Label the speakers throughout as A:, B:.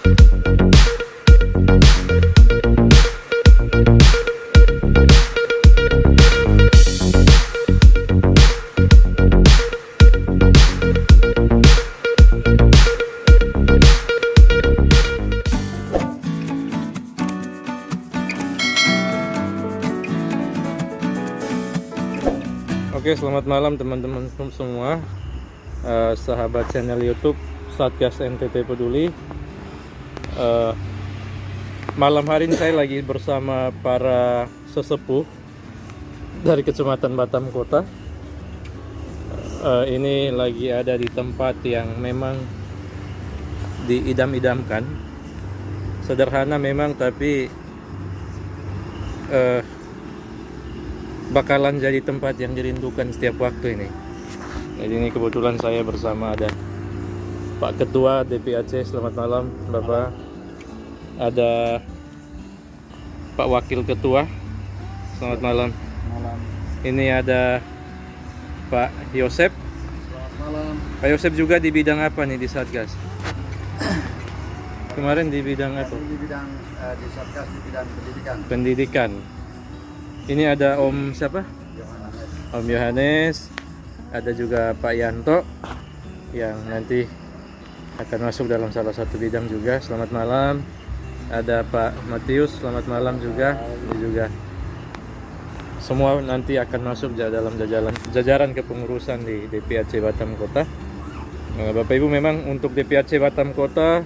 A: Oke, selamat malam teman-teman semua, sahabat channel YouTube Satgas NTT Peduli. Malam hari ini saya lagi bersama para sesepuh dari Kecamatan Batam Kota. Ini lagi ada di tempat yang memang diidam-idamkan. Sederhana memang, tapi bakalan jadi tempat yang dirindukan setiap waktu ini. Jadi ini kebetulan saya bersama ada Pak Ketua DPAC. Selamat malam Bapak. Ada Pak Wakil Ketua. Selamat malam.
B: Malam.
A: Ini ada Pak Yosep.
B: Selamat malam.
A: Pak Yosep juga di bidang apa nih di Satgas? Kemarin di bidang apa?
B: Di bidang di Satgas di bidang pendidikan.
A: Pendidikan. Ini ada Om siapa?
B: Yohanes.
A: Om Yohanes. Ada juga Pak Yanto yang nanti akan masuk dalam salah satu bidang juga. Selamat malam. Ada Pak Matius. Selamat malam juga. Ini juga semua nanti akan masuk dalam jajaran kepengurusan di DPAC Batam Kota. Bapak Ibu, memang untuk DPAC Batam Kota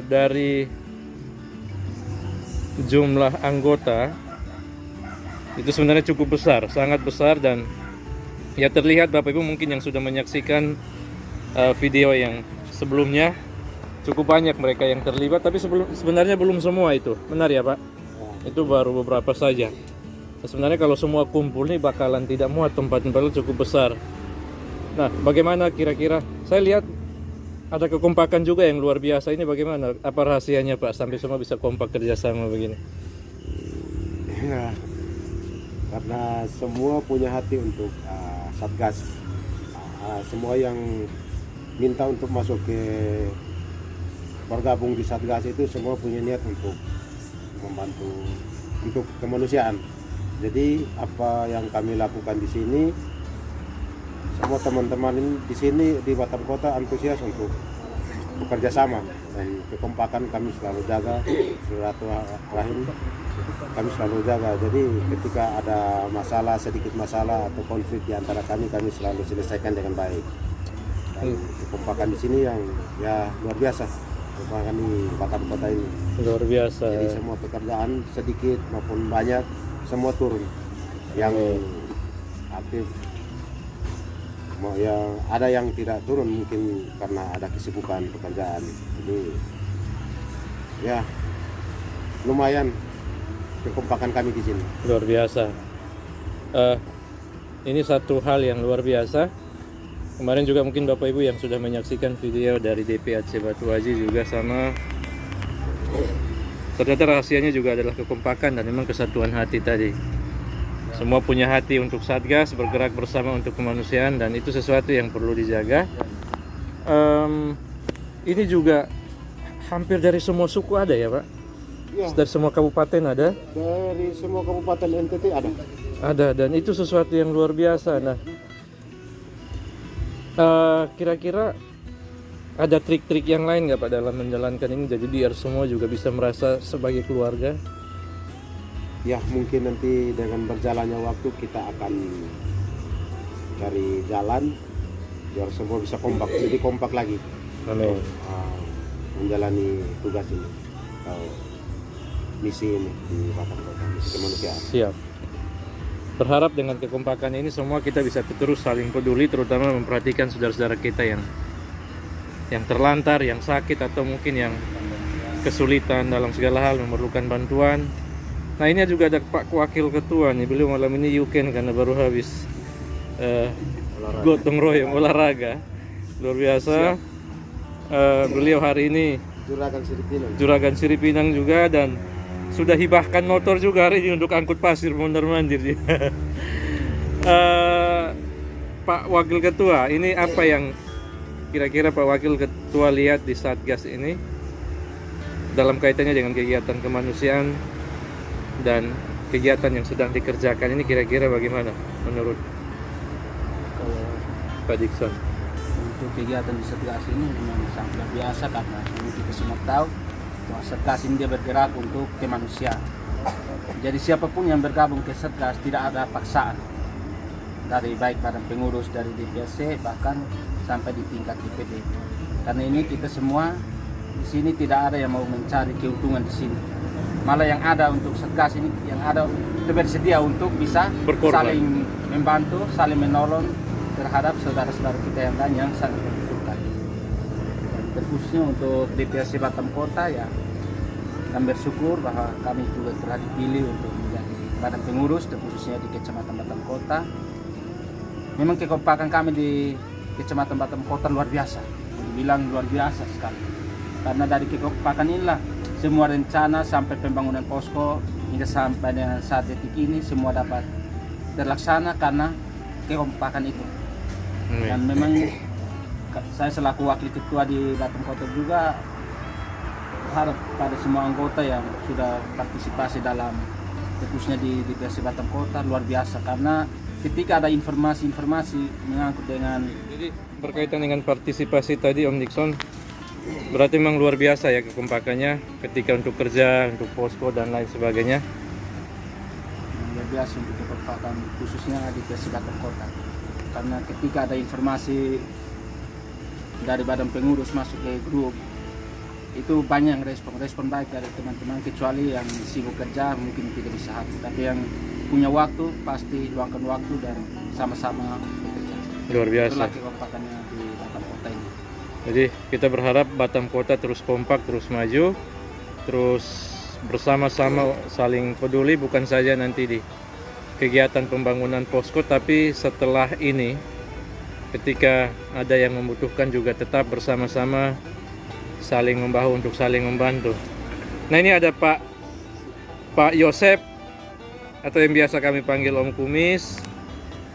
A: dari jumlah anggota itu sebenarnya cukup besar, sangat besar, dan ya terlihat Bapak Ibu mungkin yang sudah menyaksikan video yang sebelumnya, cukup banyak mereka yang terlibat, tapi sebenarnya belum semua itu. Benar ya Pak? Itu baru beberapa saja. Sebenarnya kalau semua kumpul nih bakalan tidak muat, tempat-tempatnya cukup besar. Nah, bagaimana kira-kira? Saya lihat ada kekompakan juga yang luar biasa. Ini bagaimana? Apa rahasianya Pak sampai semua bisa kompak kerjasama begini?
C: Ya, karena semua punya hati untuk Satgas. Semua yang minta untuk masuk bergabung di Satgas itu semua punya niat untuk membantu untuk kemanusiaan. Jadi apa yang kami lakukan di sini, semua teman-teman di sini di Batam Kota antusias untuk bekerja sama, dan kekompakan kami selalu jaga, silaturahim kami selalu jaga. Jadi ketika ada masalah, sedikit masalah atau konflik di antara kami selalu selesaikan dengan baik. Dan kekompakan di sini yang ya luar biasa, kekompakan di Batam Kota ini
A: Luar biasa.
C: Jadi semua pekerjaan sedikit maupun banyak semua turun. Yang aktif, yang ada yang tidak turun mungkin karena ada kesibukan pekerjaan. Jadi ya lumayan kekompakan kami di sini.
A: Luar biasa. Ini satu hal yang luar biasa. Kemarin juga mungkin Bapak Ibu yang sudah menyaksikan video dari DPAC Batu Aji juga sama. Ternyata rahasianya juga adalah kekompakan dan memang kesatuan hati tadi. Semua punya hati untuk Satgas, bergerak bersama untuk kemanusiaan, dan itu sesuatu yang perlu dijaga. Ini juga hampir dari semua suku ada ya Pak?
C: Ya,
A: Dari semua kabupaten ada?
C: dari semua kabupaten NTT ada.
A: Ada, dan itu sesuatu yang luar biasa. Nah, kira-kira ada trik-trik yang lain nggak Pak dalam menjalankan ini, jadi biar semua juga bisa merasa sebagai keluarga?
C: Ya mungkin nanti dengan berjalannya waktu kita akan cari jalan biar semua bisa kompak, lebih kompak lagi.
A: Amin.
C: Menjalani tugas ini atau misi ini di Batam Kota, misi kemanusiaan.
A: Siap. Berharap dengan kekompakan ini semua kita bisa terus saling peduli, terutama memperhatikan saudara-saudara kita yang terlantar, yang sakit, atau mungkin yang kesulitan dalam segala hal, memerlukan bantuan. Nah, ini juga ada Pak Wakil Ketua nih, beliau malam ini weekend karena baru habis gotong royong olahraga. Luar biasa. Beliau hari ini Juragan Siripinang juga, dan sudah hibahkan motor juga hari ini untuk angkut pasir mondar-mandir. Pak Wakil Ketua, ini apa yang kira-kira Pak Wakil Ketua lihat di Satgas ini dalam kaitannya dengan kegiatan kemanusiaan dan kegiatan yang sedang dikerjakan ini kira-kira bagaimana menurut
D: Kalau
A: Pak Dikson?
D: untuk kegiatan di Satgas ini memang sangat luar biasa karena ini kita semua tahu bahwa Satgas ini dia bergerak untuk kemanusiaan. Jadi siapapun yang bergabung ke Satgas tidak ada paksaan dari baik badan pengurus dari DPRC bahkan sampai di tingkat DPD. Karena ini kita semua di sini tidak ada yang mau mencari keuntungan di sini. Malah yang ada untuk Satgas ini yang ada kita bersedia untuk bisa
A: Berkorban.
D: saling membantu, saling menolong terhadap saudara-saudara kita yang lain yang sangat membutuhkan. Dan terkhususnya untuk DPRC Batam Kota ya kami bersyukur bahwa kami juga telah dipilih untuk menjadi badan pengurus terkhususnya di Kecamatan Batam Kota. Memang kekompakan kami di Kecamatan Batam Kota luar biasa, dibilang luar biasa sekali. Karena dari kekompakan inilah semua rencana sampai pembangunan posko hingga sampai dengan saat detik ini semua dapat terlaksana karena kekompakan itu. Dan memang saya selaku wakil ketua di Batam Kota juga harap pada semua anggota yang sudah partisipasi dalam khususnya di DPRC Batam Kota luar biasa karena ketika ada informasi-informasi mengangkut dengan
A: Jadi berkaitan dengan partisipasi tadi Om Dikson, berarti memang luar biasa ya kekompakannya ketika untuk kerja, untuk posko dan lain sebagainya.
D: luar biasa untuk kekompakan khususnya di DPRC Batam Kota karena ketika ada informasi dari badan pengurus masuk ke grup itu banyak yang respon baik dari teman-teman kecuali yang sibuk kerja mungkin tidak bisa hadir tapi yang punya waktu pasti luangkan waktu dan sama-sama bekerja.
A: Luar biasa.
D: Itulah kekompakannya di Batam Kota ini.
A: Jadi kita berharap Batam Kota terus kompak, terus maju, terus bersama-sama saling peduli bukan saja nanti di kegiatan pembangunan posko tapi setelah ini ketika ada yang membutuhkan juga tetap bersama-sama saling membahu untuk saling membantu. Nah ini ada Pak Yosep atau yang biasa kami panggil Om Kumis.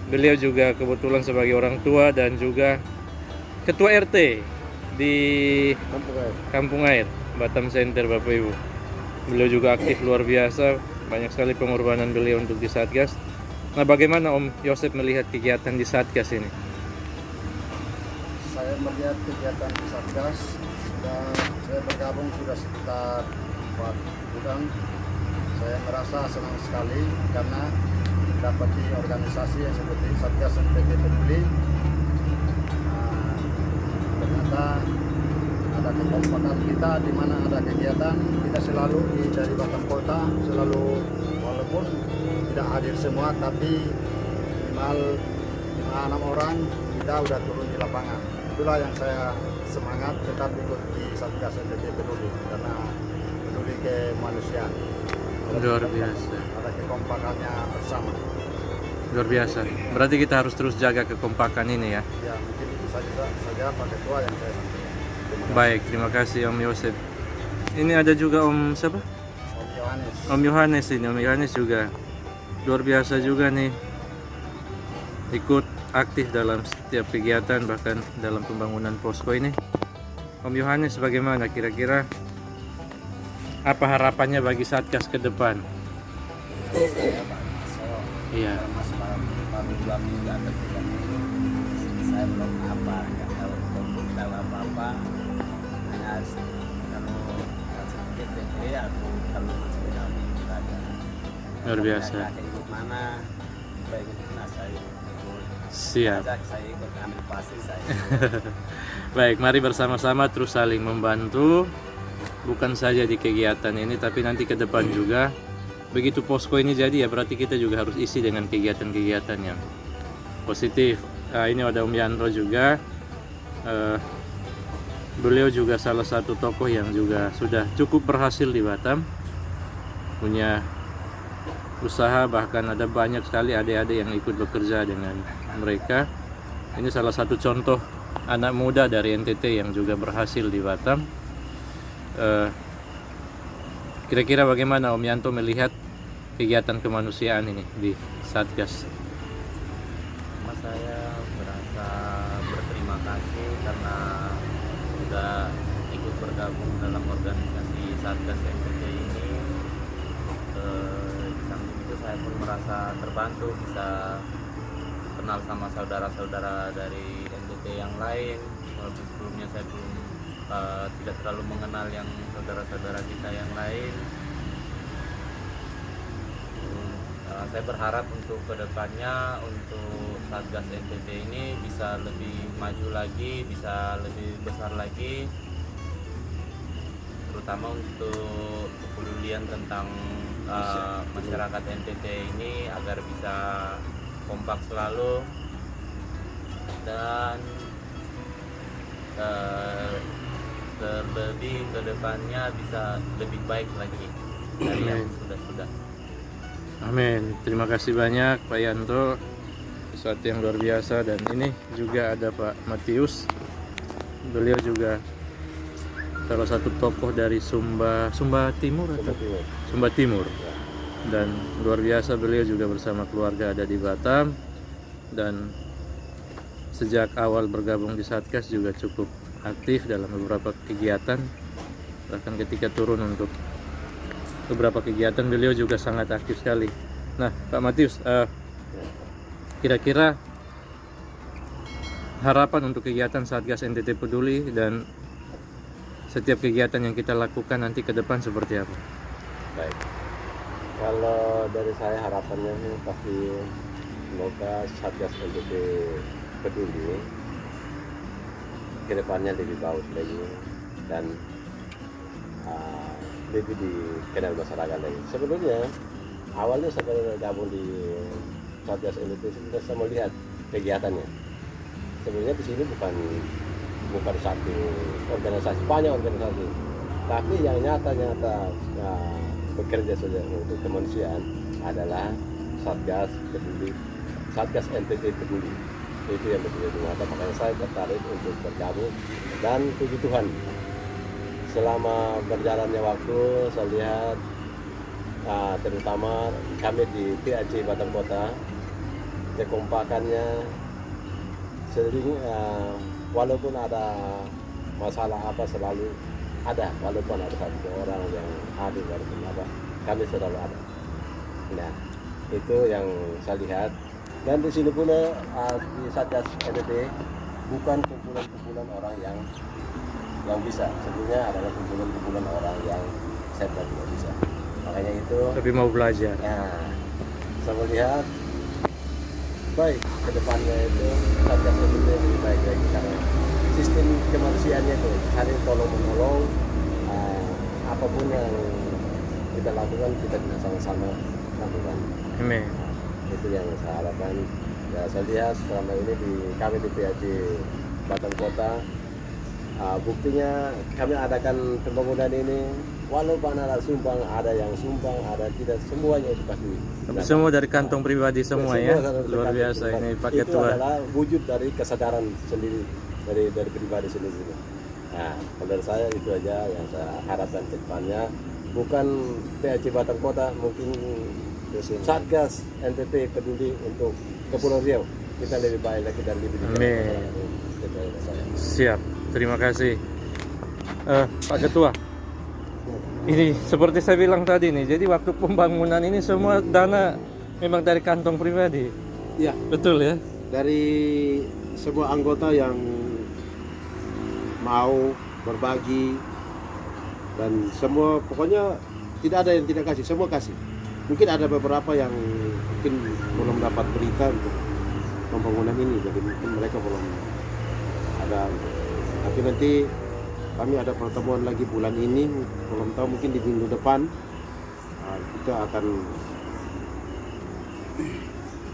A: Beliau juga kebetulan sebagai orang tua dan juga ketua RT di Kampung Air, Batam Center Bapak Ibu. Beliau juga aktif luar biasa, banyak sekali pengorbanan beliau untuk di Satgas. Nah bagaimana Om Yosep melihat kegiatan di Satgas ini?
B: Saya melihat kegiatan di Satgas dan saya bergabung sudah sekitar 4 bulan. Saya merasa senang sekali karena dapat di organisasi yang seperti Satgas MPT Peduli. Ternyata ada kekompakan kita di mana ada kegiatan kita selalu dari Batam Kota selalu walaupun tidak hadir semua tapi minimal 5-6 orang kita udah turun di lapangan. Itulah yang saya semangat tetap ikut di Satgas MPT Peduli karena peduli kemanusiaan.
A: Luar biasa.
B: Ada kekompakannya bersama.
A: Luar biasa. Berarti kita harus terus jaga kekompakan ini ya.
B: Ya mungkin itu saja Pak Ketua yang saya sampaikan.
A: Baik, terima kasih Om Yosep. Ini ada juga Om siapa?
B: Om Yohanes.
A: Om Yohanes ini, Om Yohanes juga luar biasa juga nih. Ikut aktif dalam setiap kegiatan bahkan dalam pembangunan posko ini. Om Yohanes bagaimana kira-kira apa harapannya bagi Satgas ke depan? Iya.
D: Baru 2 minggu atau 3 minggu saya belum nggak tahu apa-apa hanya kalau sedikit aku kalau masuk ke dalam saja.
A: Luar biasa.
D: Ikut mana baik ikut saya
A: Siap.
D: saya ikut ambil pasir saya.
A: Baik, mari bersama-sama terus saling membantu. Bukan saja di kegiatan ini tapi nanti ke depan juga. Begitu posko ini jadi ya berarti kita juga harus isi dengan kegiatan-kegiatan yang positif. Ini ada Om Yandro juga. Beliau juga salah satu tokoh yang juga sudah cukup berhasil di Batam. Punya usaha bahkan ada banyak sekali adik-adik yang ikut bekerja dengan mereka. Ini salah satu contoh anak muda dari NTT yang juga berhasil di Batam. Kira-kira bagaimana Om Yanto melihat kegiatan kemanusiaan ini di Satgas?
E: Saya berasa berterima kasih karena bisa ikut bergabung dalam organisasi Satgas NTT ini. Di samping itu saya pun merasa terbantu bisa kenal sama saudara-saudara dari NTT yang lain, walaupun sebelumnya saya belum tidak terlalu mengenal yang saudara-saudara kita yang lain. Saya berharap untuk kedepannya untuk Satgas NTT ini bisa lebih maju lagi, bisa lebih besar lagi, terutama untuk kepedulian tentang masyarakat NTT ini agar bisa kompak selalu dan terlebih kedepannya bisa lebih baik lagi dari yang sudah-sudah.
A: Amin. Terima kasih banyak Pak Yanto, sesuatu yang luar biasa. Dan ini juga ada Pak Matius, beliau juga salah satu tokoh dari Sumba Timur atau Sumba Timur. Dan luar biasa, beliau juga bersama keluarga ada di Batam, dan sejak awal bergabung di Satgas juga cukup aktif dalam beberapa kegiatan. Bahkan ketika turun untuk beberapa kegiatan beliau juga sangat aktif sekali. Nah, Pak Matius, kira-kira harapan untuk kegiatan Satgas NTT Peduli dan setiap kegiatan yang kita lakukan nanti ke depan seperti apa?
C: Baik. Kalau dari saya harapannya pasti semoga Satgas NTT Peduli kedepannya lebih bagus lagi dan lebih dikenal masyarakat lagi. Sebelumnya awalnya saya gabung di Satgas NTT saya melihat kegiatannya. Sebenarnya di sini bukan satu organisasi, banyak organisasi, tapi yang nyata-nyata bekerja saja untuk kemanusiaan adalah Satgas Peduli, Satgas NTT Peduli. Itu yang betul-betul nyata, makanya saya tertarik untuk bergabung. Dan puji Tuhan, selama berjalannya waktu saya lihat terutama kami di PAC Batam Kota, kekompakannya sering walaupun ada masalah apa selalu ada, walaupun ada satu orang yang hadir walaupun apa, kami selalu ada. Nah, itu yang saya lihat. Dan di sini pun di Satgas NTT bukan kumpulan-kumpulan orang yang bisa, sebenarnya adalah kumpulan-kumpulan orang yang saya tidak bisa. Makanya itu
A: Tapi mau belajar.
C: ya, saya melihat baik ke depannya itu Satgas NTT lebih baik lagi karena sistem kemanusiaannya itu saling tolong menolong, apapun yang kita lakukan kita bisa sama-sama lakukan.
A: Amin.
C: Itu yang saya harapkan. Ya, saya lihat selama ini kami di PAC Batam Kota, buktinya kami adakan pembangunan ini walaupun ada sumbang, ada yang sumbang, ada tidak, semuanya itu pasti.
A: Tapi semua dari kantong pribadi semua ya. Luar biasa ini Pak
C: Itu
A: Ketua.
C: adalah wujud dari kesadaran sendiri dari pribadi sendiri. Nah, menurut saya itu aja yang saya harapkan ke depannya. Bukan PAC Batam Kota, mungkin Satgas NTT Peduli untuk Kepulauan Riau kita lebih baik lagi dan lebih
A: Amin.
C: Itu aja saya.
A: Siap. Terima kasih. Pak Ketua. Ini seperti saya bilang tadi nih, jadi waktu pembangunan ini semua dana memang dari kantong pribadi.
C: Ya,
A: Betul ya?
C: dari semua anggota yang mau berbagi dan semua, pokoknya tidak ada yang tidak kasih, semua kasih. Mungkin ada beberapa yang mungkin belum dapat berita untuk pembangunan ini, jadi mungkin mereka belum ada. Tapi nanti kami ada pertemuan lagi bulan ini, belum tahu mungkin di minggu depan kita akan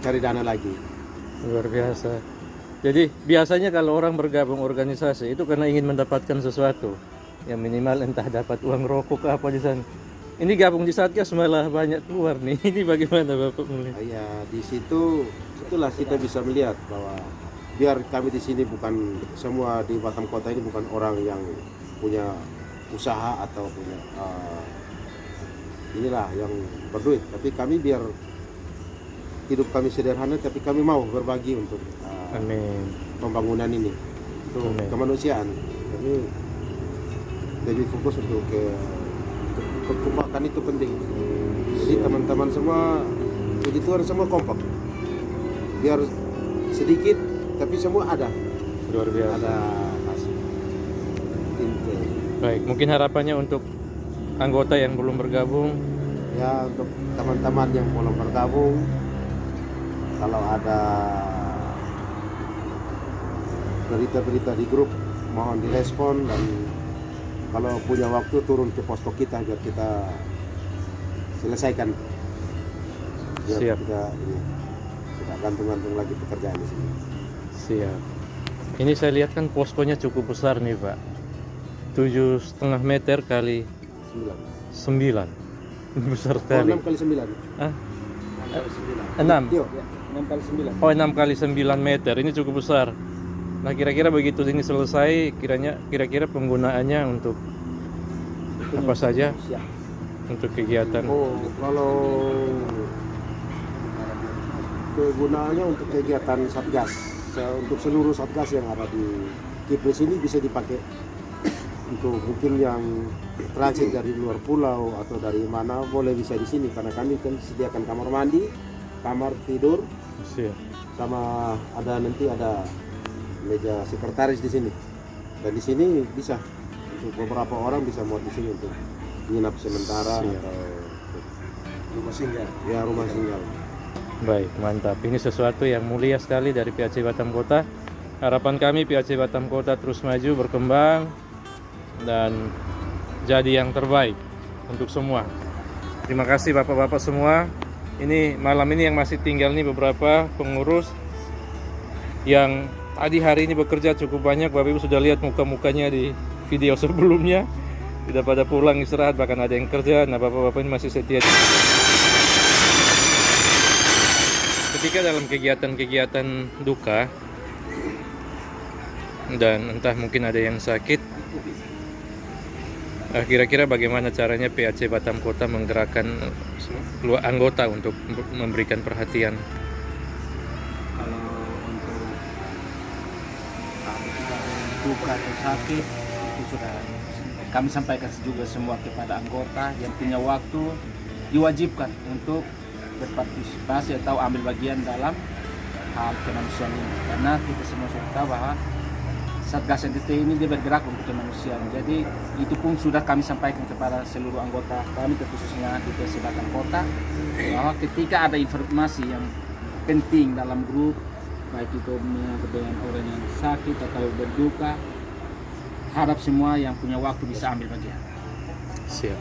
C: cari dana lagi.
A: Luar biasa. Jadi biasanya kalau orang bergabung organisasi itu karena ingin mendapatkan sesuatu, yang minimal entah dapat uang rokok ke apa di sana. Ini gabung di Satgas malah banyak keluar nih. Ini bagaimana Bapak melihat?
C: Ya, di situ itulah kita bisa melihat bahwa biar kami di sini bukan semua di Batam Kota ini bukan orang yang punya usaha atau punya inilah yang berduit, tapi kami biar hidup kami sederhana, tapi kami mau berbagi untuk
A: Amin.
C: pembangunan ini, untuk
A: Amin.
C: kemanusiaan. Kami lebih fokus untuk kekompakan itu penting. Jadi teman-teman semua, puji Tuhan semua kompak. Biar sedikit tapi semua ada.
A: Luar biasa.
C: Ada hasil. Inti.
A: Baik, mungkin harapannya untuk anggota yang belum bergabung.
C: Ya untuk teman-teman yang belum bergabung, kalau ada berita-berita di grup mohon direspon, dan kalau punya waktu turun ke posko kita biar kita selesaikan. Biar
A: Siap.
C: kita ini tidak gantung-gantung lagi pekerjaan di sini.
A: Siap. Ini saya lihat kan poskonya cukup besar nih Pak. 7,5 meter kali 9. Besar sekali.
C: 6 kali 9.
A: Ah,
C: 6
A: 6.
C: Yo, 6 kali 9.
A: Oh, 6 kali 9 meter. Ini cukup besar. Nah, kira-kira begitu ini selesai, kira-kira penggunaannya untuk apa saja? Untuk kegiatan.
C: Oh, kalau kegunaannya untuk kegiatan Satgas, untuk seluruh Satgas yang ada di Kipres ini bisa dipakai untuk mungkin yang transit dari luar pulau atau dari mana boleh bisa di sini, karena kami kan sediakan kamar mandi, kamar tidur,
A: Siap.
C: sama nanti ada meja sekretaris di sini. Dan di sini bisa untuk beberapa orang bisa muat di sini untuk menginap sementara.
A: Siap.
C: Atau rumah singgah. Ya, rumah singgah.
A: Baik, mantap. Ini sesuatu yang mulia sekali dari PAC Batam Kota. Harapan kami PAC Batam Kota terus maju, berkembang, dan jadi yang terbaik untuk semua. Terima kasih Bapak-Bapak semua. Ini malam ini yang masih tinggal nih beberapa pengurus yang tadi hari ini bekerja cukup banyak. Bapak Ibu sudah lihat muka-mukanya di video sebelumnya. Tidak pada pulang istirahat, bahkan ada yang kerja. Nah, Bapak-Bapak ini masih setia. Ketika dalam kegiatan-kegiatan duka, dan entah mungkin ada yang sakit, kira-kira bagaimana caranya PAC Batam Kota menggerakkan anggota untuk memberikan perhatian?
D: Kalau untuk duka atau sakit itu sudah kami sampaikan juga semua kepada anggota yang punya waktu, diwajibkan untuk berpartisipasi atau ambil bagian dalam hal kemanusiaan ini, karena kita semua sudah tahu bahwa Satgas NTT ini dia bergerak untuk kemanusiaan. Jadi itu pun sudah kami sampaikan kepada seluruh anggota kami, khususnya di PAC Batam Kota, bahwa ketika ada informasi yang penting dalam grup, baik itu dengan orang yang sakit atau berduka, harap semua yang punya waktu bisa ambil bagian.
A: Siap.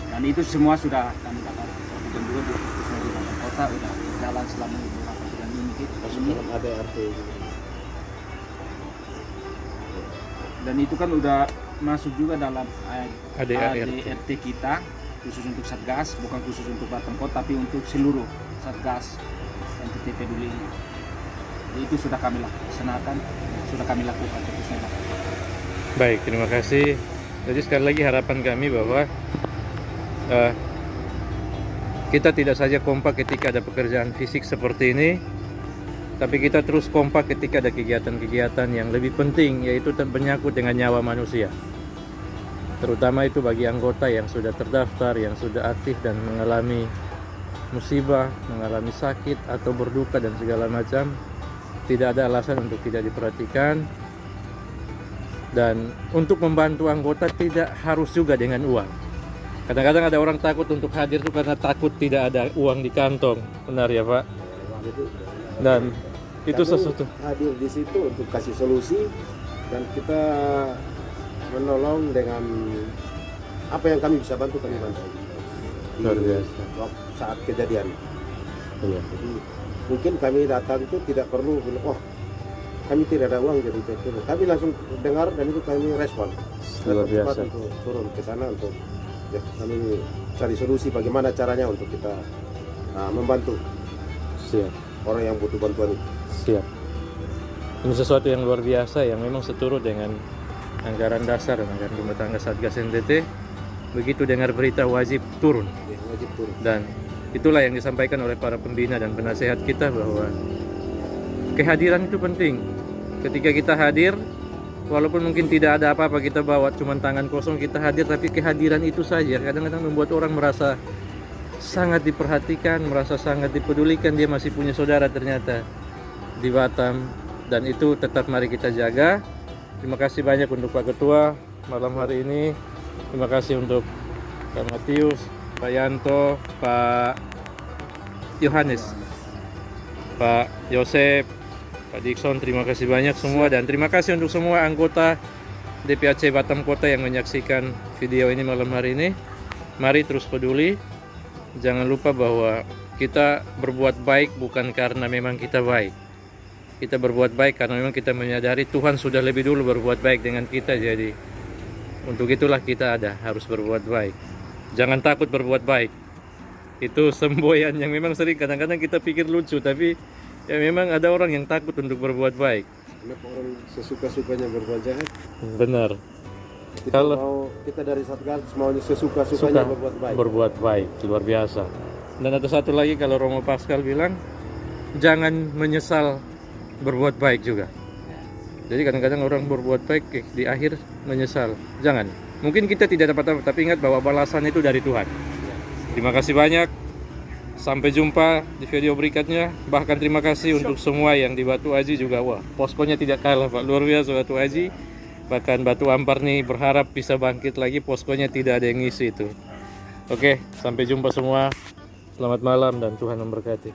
D: Dan itu semua sudah kami dapat. Dan juga di Batam Kota sudah jalan selama beberapa bulan ini.
C: Masuk dalam ADRT.
D: Dan itu kan udah masuk juga dalam
A: ADRT
D: ADRT kita, khusus untuk Satgas, bukan khusus untuk Batam Kota, tapi untuk seluruh Satgas NTT peduli ini. Jadi itu sudah kami laksanakan, sudah kami lakukan khususnya Batam Kota.
A: Baik, terima kasih. Jadi sekali lagi harapan kami bahwa kita tidak saja kompak ketika ada pekerjaan fisik seperti ini, tapi kita terus kompak ketika ada kegiatan-kegiatan yang lebih penting, yaitu menyangkut dengan nyawa manusia. Terutama itu bagi anggota yang sudah terdaftar, yang sudah aktif dan mengalami musibah, mengalami sakit atau berduka dan segala macam. Tidak ada alasan untuk tidak diperhatikan. Dan untuk membantu anggota tidak harus juga dengan uang. Kadang-kadang ada orang takut untuk hadir itu karena takut tidak ada uang di kantong. Benar ya Pak? Dan itu
C: Kami
A: sesuatu.
C: hadir di situ untuk kasih solusi, dan kita menolong dengan apa yang kami bisa bantu, kami bantu.
A: Luar biasa.
C: Saat kejadian.
A: Iya.
C: Jadi mungkin kami datang itu tidak perlu bilang, oh kami tidak ada uang jadi itu. Kami langsung dengar dan itu kami respon.
A: Luar
C: Cepat
A: biasa.
C: untuk turun ke sana untuk ya, kami cari solusi bagaimana caranya untuk kita membantu
A: Siap.
C: orang yang butuh bantuan itu.
A: Siap. Ini sesuatu yang luar biasa yang memang seturut dengan anggaran dasar dan anggaran rumah tangga Satgas NTT. Begitu dengar berita wajib turun.
C: Ya, wajib turun.
A: Dan itulah yang disampaikan oleh para pembina dan penasehat kita bahwa kehadiran itu penting. Ketika kita hadir, walaupun mungkin tidak ada apa-apa kita bawa, cuman tangan kosong kita hadir, tapi kehadiran itu saja kadang-kadang membuat orang merasa sangat diperhatikan, merasa sangat dipedulikan. Dia masih punya saudara ternyata di Batam, dan itu tetap mari kita jaga. Terima kasih banyak untuk Pak Ketua malam hari ini. Terima kasih untuk Pak Matius, Pak Yanto, Pak Yohanes, Pak Yosep, Pak Dikson. Terima kasih banyak semua, dan terima kasih untuk semua anggota DPAC Batam Kota yang menyaksikan video ini malam hari ini. Mari terus peduli. Jangan lupa bahwa kita berbuat baik bukan karena memang kita baik. Kita berbuat baik karena memang kita menyadari Tuhan sudah lebih dulu berbuat baik dengan kita. Jadi untuk itulah kita harus berbuat baik. Jangan takut berbuat baik. Itu semboyan yang memang sering kadang-kadang kita pikir lucu, tapi ya memang ada orang yang takut untuk berbuat baik.
C: Kenapa orang sesuka-sukanya berbuat jahat?
A: Benar.
C: Kita dari Satgas maunya sesuka-sukanya
A: berbuat baik, luar biasa. Dan ada satu lagi, kalau Romo Pascal bilang jangan menyesal berbuat baik juga. Jadi kadang-kadang orang berbuat baik di akhir menyesal. Jangan. Mungkin kita tidak dapat apa, tapi ingat bahwa balasan itu dari Tuhan. Terima kasih banyak. Sampai jumpa di video berikutnya. Bahkan terima kasih untuk semua yang di Batu Aji juga. Wah, poskonya tidak kalah Pak, luar biasa Batu Aji. Bahkan Batu Ampar nih berharap bisa bangkit lagi, poskonya tidak ada yang ngisi itu. Oke, sampai jumpa semua. Selamat malam dan Tuhan memberkati.